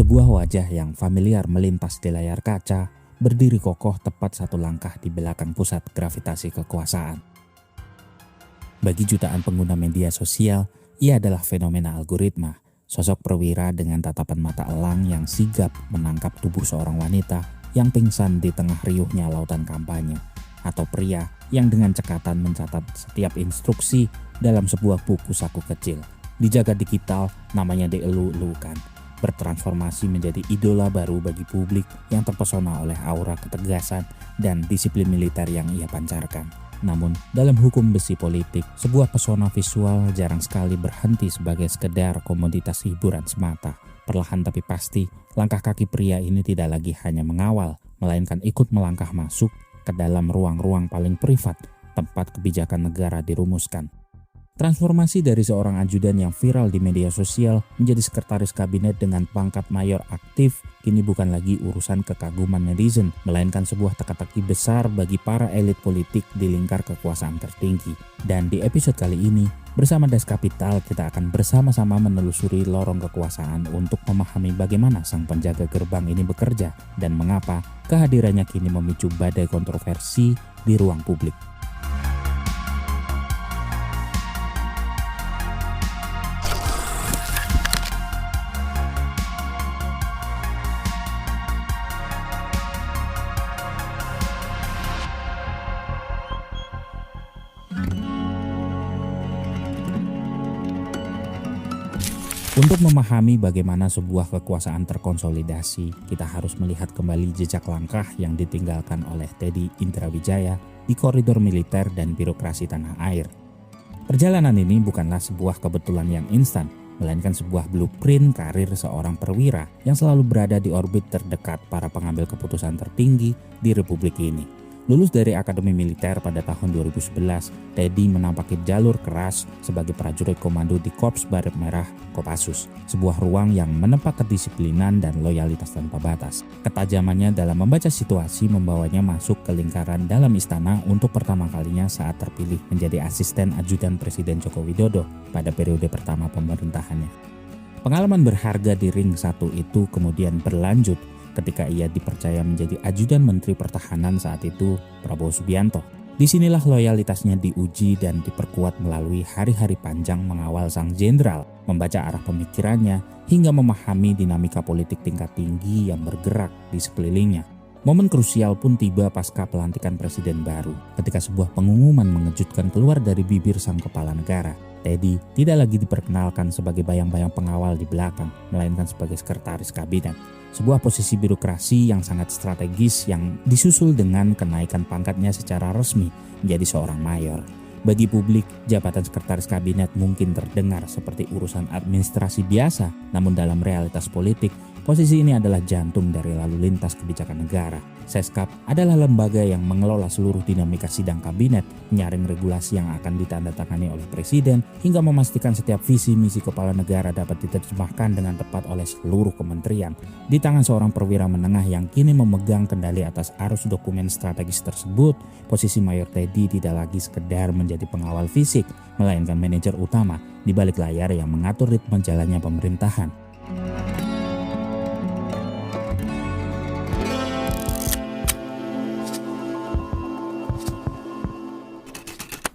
Sebuah wajah yang familiar melintas di layar kaca, berdiri kokoh tepat satu langkah di belakang pusat gravitasi kekuasaan. Bagi jutaan pengguna media sosial, ia adalah fenomena algoritma, sosok perwira dengan tatapan mata elang yang sigap menangkap tubuh seorang wanita yang pingsan di tengah riuhnya lautan kampanye, atau pria yang dengan cekatan mencatat setiap instruksi dalam sebuah buku saku kecil. Di jagat digital, namanya dielu-elukan, bertransformasi menjadi idola baru bagi publik yang terpesona oleh aura ketegasan dan disiplin militer yang ia pancarkan. Namun, dalam hukum besi politik, sebuah pesona visual jarang sekali berhenti sebagai sekedar komoditas hiburan semata. Perlahan tapi pasti, langkah kaki pria ini tidak lagi hanya mengawal, melainkan ikut melangkah masuk ke dalam ruang-ruang paling privat, tempat kebijakan negara dirumuskan. Transformasi dari seorang ajudan yang viral di media sosial menjadi sekretaris kabinet dengan pangkat mayor aktif kini bukan lagi urusan kekaguman netizen, melainkan sebuah teka-teki besar bagi para elit politik di lingkar kekuasaan tertinggi. Dan di episode kali ini, bersama Das Kapital kita akan bersama-sama menelusuri lorong kekuasaan untuk memahami bagaimana sang penjaga gerbang ini bekerja dan mengapa kehadirannya kini memicu badai kontroversi di ruang publik. Untuk memahami bagaimana sebuah kekuasaan terkonsolidasi, kita harus melihat kembali jejak langkah yang ditinggalkan oleh Teddy Indrawijaya di koridor militer dan birokrasi tanah air. Perjalanan ini bukanlah sebuah kebetulan yang instan, melainkan sebuah blueprint karir seorang perwira yang selalu berada di orbit terdekat para pengambil keputusan tertinggi di Republik ini. Lulus dari Akademi Militer pada tahun 2011, Teddy menampaki jalur keras sebagai prajurit komando di Korps Baret Merah Kopassus, sebuah ruang yang menempa kedisiplinan dan loyalitas tanpa batas. Ketajamannya dalam membaca situasi membawanya masuk ke lingkaran dalam istana untuk pertama kalinya saat terpilih menjadi asisten ajudan Presiden Joko Widodo pada periode pertama pemerintahannya. Pengalaman berharga di ring 1 itu kemudian berlanjut ketika ia dipercaya menjadi ajudan Menteri Pertahanan saat itu, Prabowo Subianto. Disinilah loyalitasnya diuji dan diperkuat melalui hari-hari panjang mengawal sang jenderal, membaca arah pemikirannya, hingga memahami dinamika politik tingkat tinggi yang bergerak di sekelilingnya. Momen krusial pun tiba pasca pelantikan presiden baru, ketika sebuah pengumuman mengejutkan keluar dari bibir sang kepala negara. Teddy tidak lagi diperkenalkan sebagai bayang-bayang pengawal di belakang, melainkan sebagai sekretaris kabinet. Sebuah posisi birokrasi yang sangat strategis yang disusul dengan kenaikan pangkatnya secara resmi menjadi seorang mayor. Bagi publik, jabatan sekretaris kabinet mungkin terdengar seperti urusan administrasi biasa, namun dalam realitas politik, posisi ini adalah jantung dari lalu lintas kebijakan negara. Seskap adalah lembaga yang mengelola seluruh dinamika sidang kabinet, menyaring regulasi yang akan ditandatangani oleh presiden, hingga memastikan setiap visi misi kepala negara dapat diterjemahkan dengan tepat oleh seluruh kementerian. Di tangan seorang perwira menengah yang kini memegang kendali atas arus dokumen strategis tersebut, posisi Mayor Teddy tidak lagi sekedar menjadi pengawal fisik, melainkan manajer utama di balik layar yang mengatur ritme jalannya pemerintahan.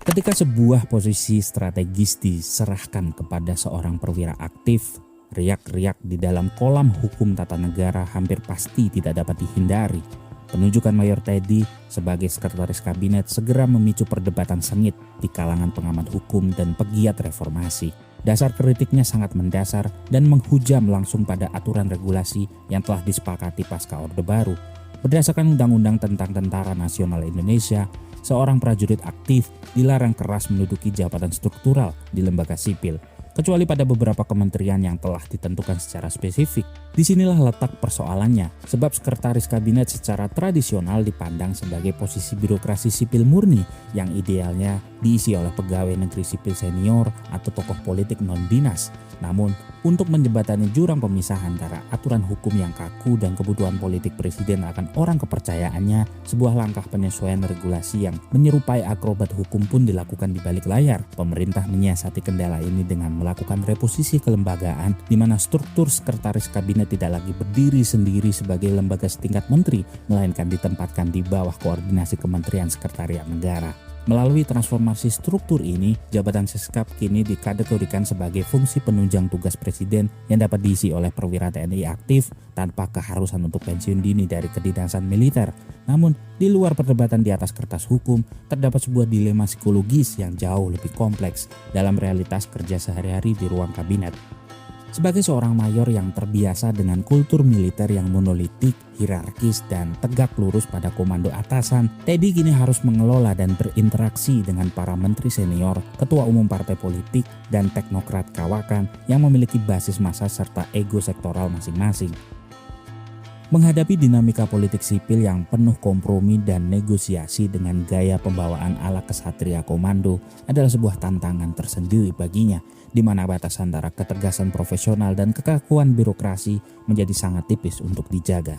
Ketika sebuah posisi strategis diserahkan kepada seorang perwira aktif, riak-riak di dalam kolam hukum tata negara hampir pasti tidak dapat dihindari. Penunjukan Mayor Teddy sebagai sekretaris kabinet segera memicu perdebatan sengit di kalangan pengamat hukum dan pegiat reformasi. Dasar kritiknya sangat mendasar dan menghujam langsung pada aturan regulasi yang telah disepakati pasca Orde Baru. Berdasarkan Undang-Undang tentang Tentara Nasional Indonesia, seorang prajurit aktif dilarang keras menduduki jabatan struktural di lembaga sipil, kecuali pada beberapa kementerian yang telah ditentukan secara spesifik. Disinilah letak persoalannya, sebab sekretaris kabinet secara tradisional dipandang sebagai posisi birokrasi sipil murni yang idealnya diisi oleh pegawai negeri sipil senior atau tokoh politik non-dinas. Namun, untuk menjembatani jurang pemisah antara aturan hukum yang kaku dan kebutuhan politik presiden akan orang kepercayaannya, sebuah langkah penyesuaian regulasi yang menyerupai akrobat hukum pun dilakukan di balik layar. Pemerintah menyiasati kendala ini dengan melakukan reposisi kelembagaan di mana struktur sekretaris kabinet tidak lagi berdiri sendiri sebagai lembaga setingkat menteri, melainkan ditempatkan di bawah koordinasi Kementerian Sekretariat Negara. Melalui transformasi struktur ini, jabatan Seskap kini dikategorikan sebagai fungsi penunjang tugas presiden yang dapat diisi oleh perwira TNI aktif tanpa keharusan untuk pensiun dini dari kedinasan militer. Namun, di luar perdebatan di atas kertas hukum, terdapat sebuah dilema psikologis yang jauh lebih kompleks dalam realitas kerja sehari-hari di ruang kabinet. Sebagai seorang mayor yang terbiasa dengan kultur militer yang monolitik, hierarkis, dan tegak lurus pada komando atasan, Teddy kini harus mengelola dan berinteraksi dengan para menteri senior, ketua umum partai politik, dan teknokrat kawakan yang memiliki basis massa serta ego sektoral masing-masing. Menghadapi dinamika politik sipil yang penuh kompromi dan negosiasi dengan gaya pembawaan ala kesatria komando adalah sebuah tantangan tersendiri baginya, di mana batas antara ketegasan profesional dan kekakuan birokrasi menjadi sangat tipis untuk dijaga.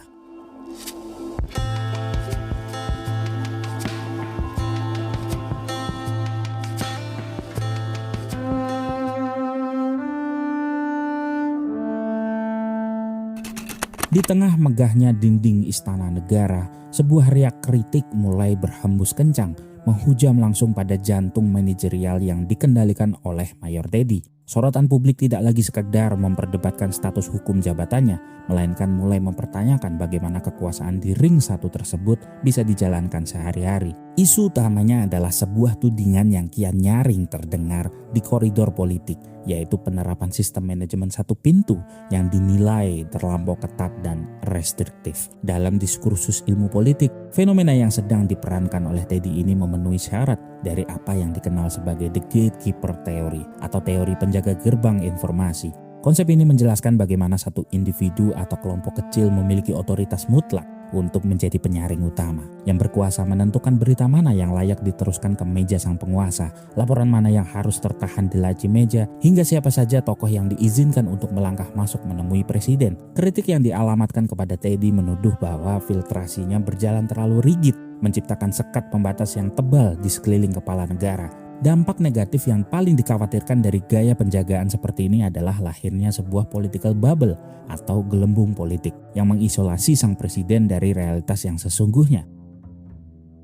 Di tengah megahnya dinding Istana Negara, sebuah riak kritik mulai berhembus kencang, menghujam langsung pada jantung manajerial yang dikendalikan oleh Mayor Teddy. Sorotan publik tidak lagi sekedar memperdebatkan status hukum jabatannya, melainkan mulai mempertanyakan bagaimana kekuasaan di ring satu tersebut bisa dijalankan sehari-hari. Isu utamanya adalah sebuah tudingan yang kian nyaring terdengar di koridor politik, yaitu penerapan sistem manajemen satu pintu yang dinilai terlampau ketat dan restriktif. Dalam diskursus ilmu politik, fenomena yang sedang diperankan oleh Teddy ini memenuhi syarat dari apa yang dikenal sebagai the gatekeeper theory atau teori penjaga gerbang informasi. Konsep ini menjelaskan bagaimana satu individu atau kelompok kecil memiliki otoritas mutlak untuk menjadi penyaring utama yang berkuasa menentukan berita mana yang layak diteruskan ke meja sang penguasa, laporan mana yang harus tertahan di laci meja, hingga siapa saja tokoh yang diizinkan untuk melangkah masuk menemui presiden. Kritik yang dialamatkan kepada Teddy menuduh bahwa filtrasinya berjalan terlalu rigid, menciptakan sekat pembatas yang tebal di sekeliling kepala negara. Dampak negatif yang paling dikhawatirkan dari gaya penjagaan seperti ini adalah lahirnya sebuah political bubble atau gelembung politik yang mengisolasi sang presiden dari realitas yang sesungguhnya.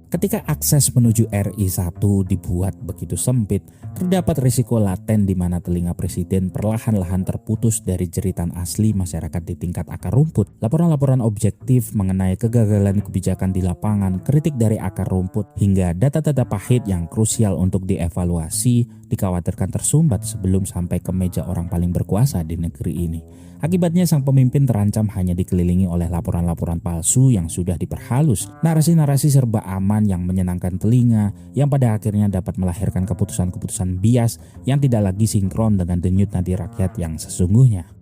Ketika akses menuju RI1 dibuat begitu sempit, terdapat risiko laten di mana telinga presiden perlahan-lahan terputus dari jeritan asli masyarakat di tingkat akar rumput. Laporan-laporan objektif mengenai kegagalan kebijakan di lapangan, kritik dari akar rumput, hingga data-data pahit yang krusial untuk dievaluasi dikhawatirkan tersumbat sebelum sampai ke meja orang paling berkuasa di negeri ini. Akibatnya sang pemimpin terancam hanya dikelilingi oleh laporan-laporan palsu yang sudah diperhalus, narasi-narasi serba aman yang menyenangkan telinga, yang pada akhirnya dapat melahirkan keputusan-keputusan bias yang tidak lagi sinkron dengan denyut nadi rakyat yang sesungguhnya.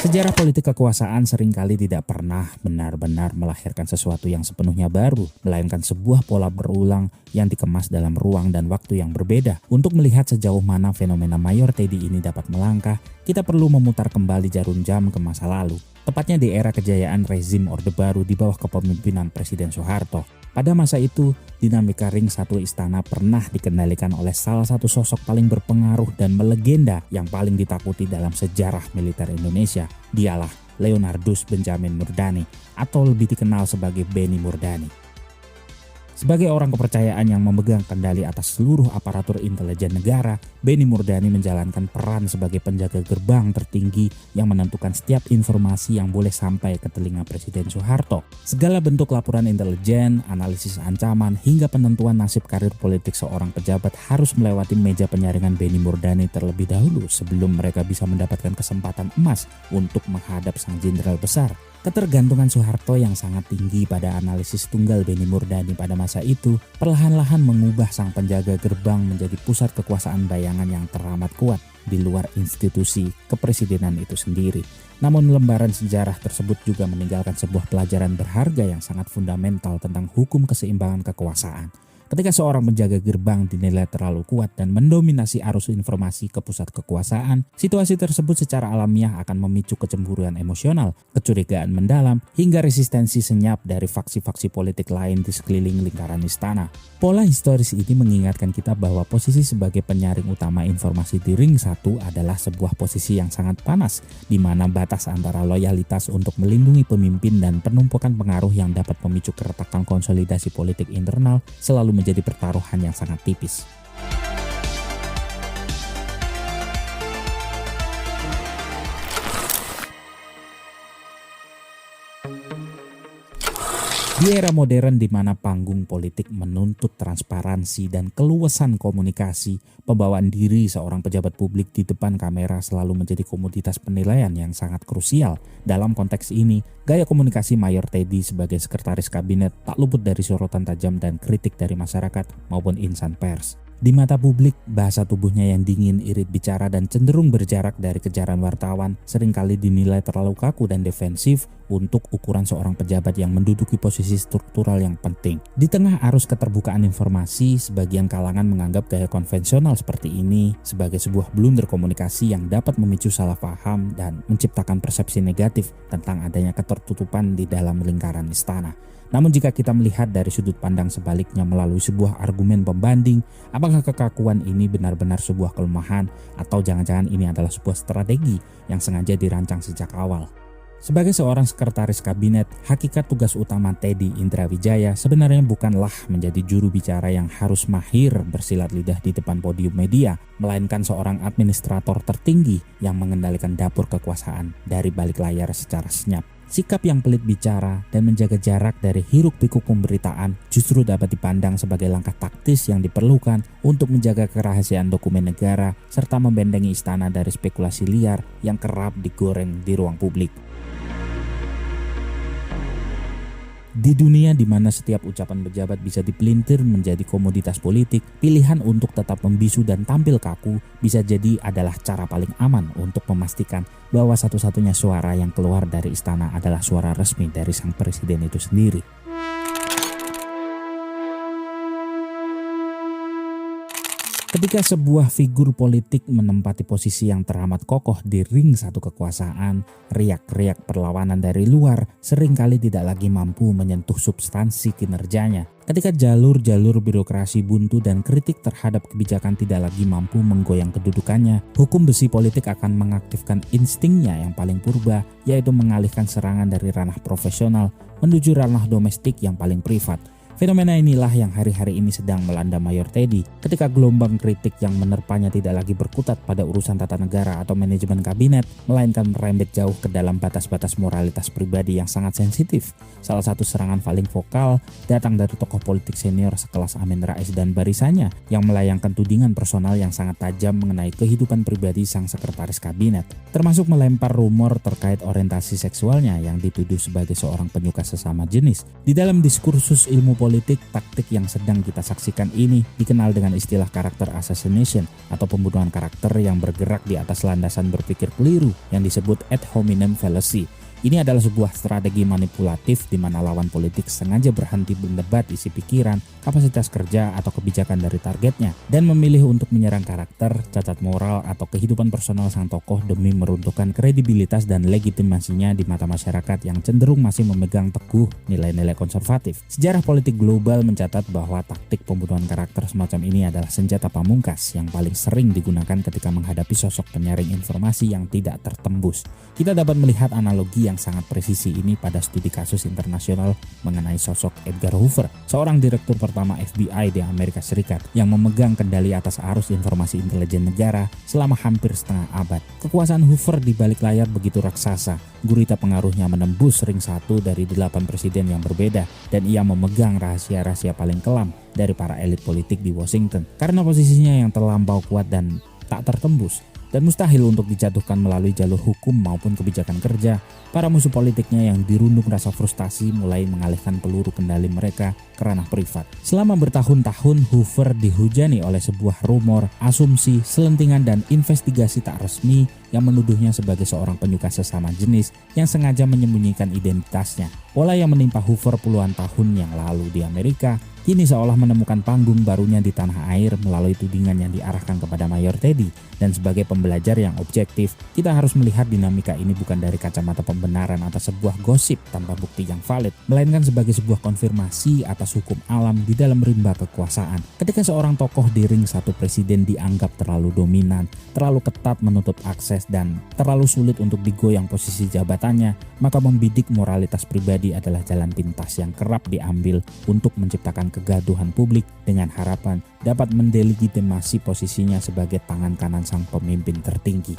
Sejarah politik kekuasaan seringkali tidak pernah benar-benar melahirkan sesuatu yang sepenuhnya baru, melainkan sebuah pola berulang yang dikemas dalam ruang dan waktu yang berbeda. Untuk melihat sejauh mana fenomena Mayor Teddy ini dapat melangkah, kita perlu memutar kembali jarum jam ke masa lalu, tepatnya di era kejayaan rezim Orde Baru di bawah kepemimpinan Presiden Soeharto. Pada masa itu, dinamika ring satu istana pernah dikendalikan oleh salah satu sosok paling berpengaruh dan melegenda yang paling ditakuti dalam sejarah militer Indonesia. Dialah Leonardus Benjamin Murdani atau lebih dikenal sebagai Benny Murdani. Sebagai orang kepercayaan yang memegang kendali atas seluruh aparatur intelijen negara, Benny Murdani menjalankan peran sebagai penjaga gerbang tertinggi yang menentukan setiap informasi yang boleh sampai ke telinga Presiden Soeharto. Segala bentuk laporan intelijen, analisis ancaman, hingga penentuan nasib karir politik seorang pejabat harus melewati meja penyaringan Benny Murdani terlebih dahulu sebelum mereka bisa mendapatkan kesempatan emas untuk menghadap sang jenderal besar. Ketergantungan Soeharto yang sangat tinggi pada analisis tunggal Benny Murdani pada masa itu perlahan-lahan mengubah sang penjaga gerbang menjadi pusat kekuasaan bayangan yang teramat kuat di luar institusi kepresidenan itu sendiri. Namun lembaran sejarah tersebut juga meninggalkan sebuah pelajaran berharga yang sangat fundamental tentang hukum keseimbangan kekuasaan. Ketika seorang penjaga gerbang dinilai terlalu kuat dan mendominasi arus informasi ke pusat kekuasaan, situasi tersebut secara alamiah akan memicu kecemburuan emosional, kecurigaan mendalam, hingga resistensi senyap dari faksi-faksi politik lain di sekeliling lingkaran istana. Pola historis ini mengingatkan kita bahwa posisi sebagai penyaring utama informasi di ring 1 adalah sebuah posisi yang sangat panas, di mana batas antara loyalitas untuk melindungi pemimpin dan penumpukan pengaruh yang dapat memicu keretakan konsolidasi politik internal selalu menjadi pertaruhan yang sangat tipis. Di era modern di mana panggung politik menuntut transparansi dan keluasan komunikasi, pembawaan diri seorang pejabat publik di depan kamera selalu menjadi komoditas penilaian yang sangat krusial. Dalam konteks ini, gaya komunikasi Mayor Teddy sebagai sekretaris kabinet tak luput dari sorotan tajam dan kritik dari masyarakat maupun insan pers. Di mata publik, bahasa tubuhnya yang dingin, irit bicara, dan cenderung berjarak dari kejaran wartawan seringkali dinilai terlalu kaku dan defensif untuk ukuran seorang pejabat yang menduduki posisi struktural yang penting. Di tengah arus keterbukaan informasi, sebagian kalangan menganggap gaya konvensional seperti ini sebagai sebuah blunder komunikasi yang dapat memicu salah paham dan menciptakan persepsi negatif tentang adanya ketertutupan di dalam lingkaran istana. Namun jika kita melihat dari sudut pandang sebaliknya melalui sebuah argumen pembanding, apakah kekakuan ini benar-benar sebuah kelemahan atau jangan-jangan ini adalah sebuah strategi yang sengaja dirancang sejak awal? Sebagai seorang sekretaris kabinet, hakikat tugas utama Teddy Indrawijaya sebenarnya bukanlah menjadi juru bicara yang harus mahir bersilat lidah di depan podium media, melainkan seorang administrator tertinggi yang mengendalikan dapur kekuasaan dari balik layar secara senyap. Sikap yang pelit bicara dan menjaga jarak dari hiruk-pikuk pemberitaan justru dapat dipandang sebagai langkah taktis yang diperlukan untuk menjaga kerahasiaan dokumen negara serta membentengi istana dari spekulasi liar yang kerap digoreng di ruang publik. Di dunia di mana setiap ucapan pejabat bisa dipelintir menjadi komoditas politik, pilihan untuk tetap membisu dan tampil kaku bisa jadi adalah cara paling aman untuk memastikan bahwa satu-satunya suara yang keluar dari istana adalah suara resmi dari sang presiden itu sendiri. Ketika sebuah figur politik menempati posisi yang teramat kokoh di ring satu kekuasaan, riak-riak perlawanan dari luar seringkali tidak lagi mampu menyentuh substansi kinerjanya. Ketika jalur-jalur birokrasi buntu dan kritik terhadap kebijakan tidak lagi mampu menggoyang kedudukannya, hukum besi politik akan mengaktifkan instingnya yang paling purba, yaitu mengalihkan serangan dari ranah profesional menuju ranah domestik yang paling privat. Fenomena inilah yang hari-hari ini sedang melanda Mayor Teddy ketika gelombang kritik yang menerpanya tidak lagi berkutat pada urusan tata negara atau manajemen kabinet, melainkan merembet jauh ke dalam batas-batas moralitas pribadi yang sangat sensitif. Salah satu serangan paling vokal datang dari tokoh politik senior sekelas Amin Rais dan barisannya yang melayangkan tudingan personal yang sangat tajam mengenai kehidupan pribadi sang sekretaris kabinet, termasuk melempar rumor terkait orientasi seksualnya yang dituduh sebagai seorang penyuka sesama jenis. Di dalam diskursus ilmu politik, taktik yang sedang kita saksikan ini dikenal dengan istilah karakter assassination atau pembunuhan karakter yang bergerak di atas landasan berpikir keliru yang disebut ad hominem fallacy. Ini adalah sebuah strategi manipulatif di mana lawan politik sengaja berhenti mendebat isi pikiran, kapasitas kerja atau kebijakan dari targetnya dan memilih untuk menyerang karakter, cacat moral atau kehidupan personal sang tokoh demi meruntuhkan kredibilitas dan legitimasinya di mata masyarakat yang cenderung masih memegang teguh nilai-nilai konservatif. Sejarah politik global mencatat bahwa taktik pembunuhan karakter semacam ini adalah senjata pamungkas yang paling sering digunakan ketika menghadapi sosok penyaring informasi yang tidak tertembus. Kita dapat melihat analogi yang sangat presisi ini pada studi kasus internasional mengenai sosok Edgar Hoover, seorang direktur pertama FBI di Amerika Serikat yang memegang kendali atas arus informasi intelijen negara selama hampir setengah abad. Kekuasaan Hoover di balik layar begitu raksasa, gurita pengaruhnya menembus ring 1 dari 8 presiden yang berbeda dan ia memegang rahasia-rahasia paling kelam dari para elit politik di Washington karena posisinya yang terlampau kuat dan tak tertembus dan mustahil untuk dijatuhkan melalui jalur hukum maupun kebijakan kerja. Para musuh politiknya yang dirundung rasa frustasi mulai mengalihkan peluru kendali mereka ke ranah privat. Selama bertahun-tahun Hoover dihujani oleh sebuah rumor, asumsi, selentingan dan investigasi tak resmi yang menuduhnya sebagai seorang penyuka sesama jenis yang sengaja menyembunyikan identitasnya. Pola yang menimpa Hoover puluhan tahun yang lalu di Amerika kini seolah menemukan panggung barunya di tanah air melalui tudingan yang diarahkan kepada Mayor Teddy. Dan sebagai pembelajar yang objektif, kita harus melihat dinamika ini bukan dari kacamata pembenaran atas sebuah gosip tanpa bukti yang valid, melainkan sebagai sebuah konfirmasi atas hukum alam di dalam rimba kekuasaan. Ketika seorang tokoh di ring satu presiden dianggap terlalu dominan, terlalu ketat menutup akses, dan terlalu sulit untuk digoyang posisi jabatannya, maka membidik moralitas pribadi adalah jalan pintas yang kerap diambil untuk menciptakan kegaduhan publik dengan harapan dapat mendelegitimasi posisinya sebagai tangan kanan sang pemimpin tertinggi.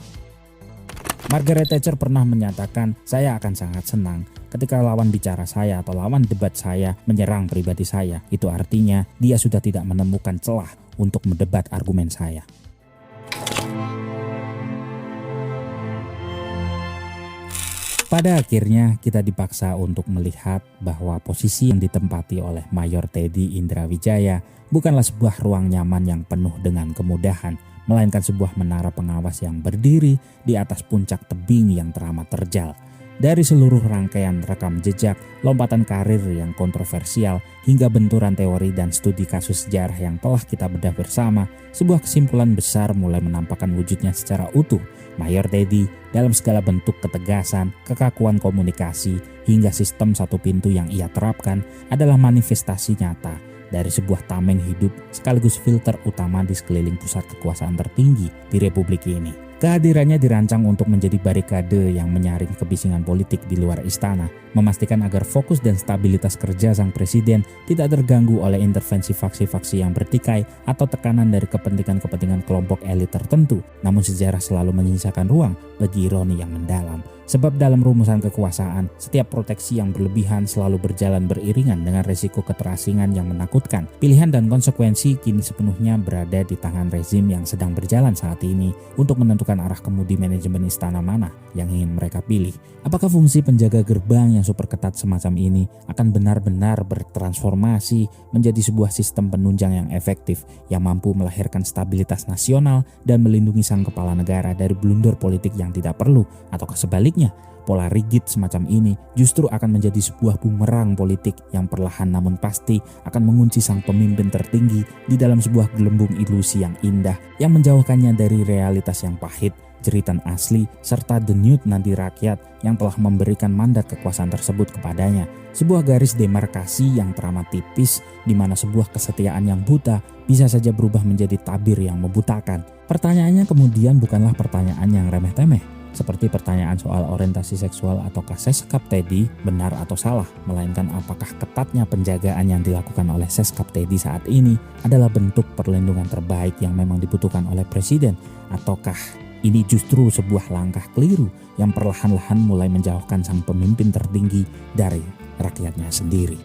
Margaret Thatcher pernah menyatakan, "Saya akan sangat senang ketika lawan bicara saya atau lawan debat saya menyerang pribadi saya. Itu artinya dia sudah tidak menemukan celah untuk mendebat argumen saya." Pada akhirnya kita dipaksa untuk melihat bahwa posisi yang ditempati oleh Mayor Teddy Indrawijaya bukanlah sebuah ruang nyaman yang penuh dengan kemudahan, melainkan sebuah menara pengawas yang berdiri di atas puncak tebing yang teramat terjal. Dari seluruh rangkaian rekam jejak, lompatan karir yang kontroversial, hingga benturan teori dan studi kasus sejarah yang telah kita bedah bersama, sebuah kesimpulan besar mulai menampakkan wujudnya secara utuh. Mayor Teddy dalam segala bentuk ketegasan, kekakuan komunikasi, hingga sistem satu pintu yang ia terapkan adalah manifestasi nyata dari sebuah tameng hidup sekaligus filter utama di sekeliling pusat kekuasaan tertinggi di Republik ini. Kehadirannya dirancang untuk menjadi barikade yang menyaring kebisingan politik di luar istana, memastikan agar fokus dan stabilitas kerja sang presiden tidak terganggu oleh intervensi faksi-faksi yang bertikai atau tekanan dari kepentingan-kepentingan kelompok elit tertentu. Namun sejarah selalu menyisakan ruang bagi ironi yang mendalam. Sebab dalam rumusan kekuasaan, setiap proteksi yang berlebihan selalu berjalan beriringan dengan resiko keterasingan yang menakutkan. Pilihan dan konsekuensi kini sepenuhnya berada di tangan rezim yang sedang berjalan saat ini untuk menentukan arah kemudi manajemen istana mana yang ingin mereka pilih. Apakah fungsi penjaga gerbang yang super ketat semacam ini akan benar-benar bertransformasi menjadi sebuah sistem penunjang yang efektif yang mampu melahirkan stabilitas nasional dan melindungi sang kepala negara dari blunder politik yang tidak perlu, ataukah sebaliknya? Pola rigid semacam ini justru akan menjadi sebuah bumerang politik yang perlahan namun pasti akan mengunci sang pemimpin tertinggi di dalam sebuah gelembung ilusi yang indah yang menjauhkannya dari realitas yang pahit, jeritan asli, serta denyut nadi rakyat yang telah memberikan mandat kekuasaan tersebut kepadanya. Sebuah garis demarkasi yang teramat tipis di mana sebuah kesetiaan yang buta bisa saja berubah menjadi tabir yang membutakan. Pertanyaannya kemudian bukanlah pertanyaan yang remeh-temeh, seperti pertanyaan soal orientasi seksual ataukah seskap Teddy benar atau salah, melainkan apakah ketatnya penjagaan yang dilakukan oleh seskap Teddy saat ini adalah bentuk perlindungan terbaik yang memang dibutuhkan oleh presiden, ataukah ini justru sebuah langkah keliru yang perlahan-lahan mulai menjauhkan sang pemimpin tertinggi dari rakyatnya sendiri.